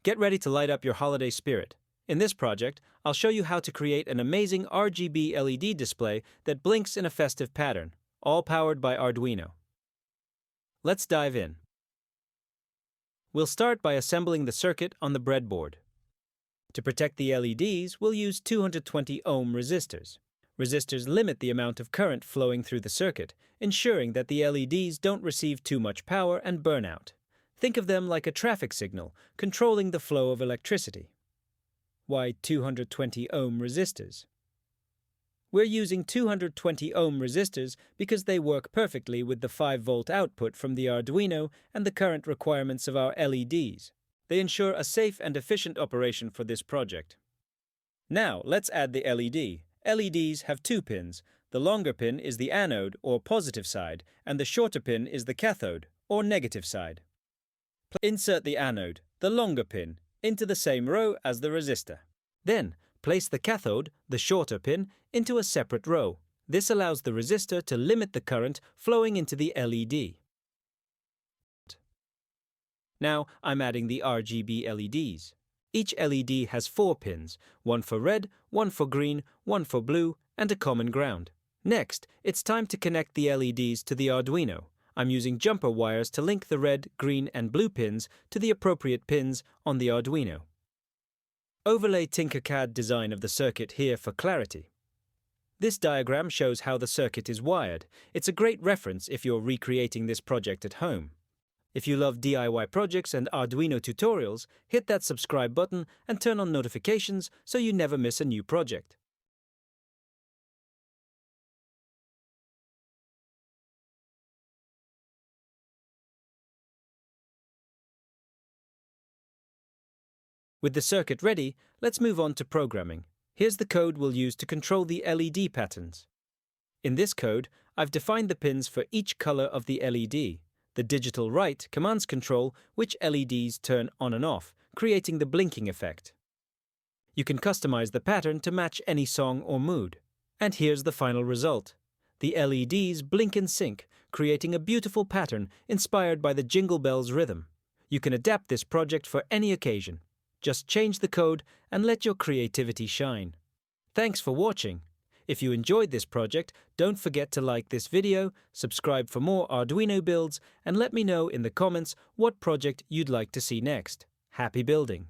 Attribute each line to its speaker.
Speaker 1: Get ready to light up your holiday spirit. In this project, I'll show you how to create an amazing RGB LED display that blinks in a festive pattern, all powered by Arduino. Let's dive in. We'll start by assembling the circuit on the breadboard. To protect the LEDs, we'll use 220 ohm resistors. Resistors limit the amount of current flowing through the circuit, ensuring that the LEDs don't receive too much power and burn out. Think of them like a traffic signal, controlling the flow of electricity. Why 220 ohm resistors? We're using 220 ohm resistors because they work perfectly with the 5-volt output from the Arduino and the current requirements of our LEDs. They ensure a safe and efficient operation for this project. Now, let's add the LED. LEDs have 2 pins. The longer pin is the anode, or positive side, and the shorter pin is the cathode, or negative side. Insert the anode, the longer pin, into the same row as the resistor. Then, place the cathode, the shorter pin, into a separate row. This allows the resistor to limit the current flowing into the LED. Now, I'm adding the RGB LEDs. Each LED has 4 pins, one for red, one for green, one for blue, and a common ground. Next, it's time to connect the LEDs to the Arduino. I'm using jumper wires to link the red, green, and blue pins to the appropriate pins on the Arduino. Overlay CAD Design of the circuit here for clarity. This diagram shows how the circuit is wired. It's a great reference if you're recreating this project at home. If you love DIY projects and Arduino tutorials, hit that subscribe button and turn on notifications so you never miss a new project. With the circuit ready, let's move on to programming. Here's the code we'll use to control the LED patterns. In this code, I've defined the pins for each color of the LED. The digital right commands control which LEDs turn on and off, creating the blinking effect. You can customize the pattern to match any song or mood. And here's the final result. The LEDs blink in sync, creating a beautiful pattern inspired by the Jingle Bells rhythm. You can adapt this project for any occasion. Just change the code and let your creativity shine. Thanks for watching. If you enjoyed this project, don't forget to like this video, subscribe for more Arduino builds, and let me know in the comments what project you'd like to see next. Happy building!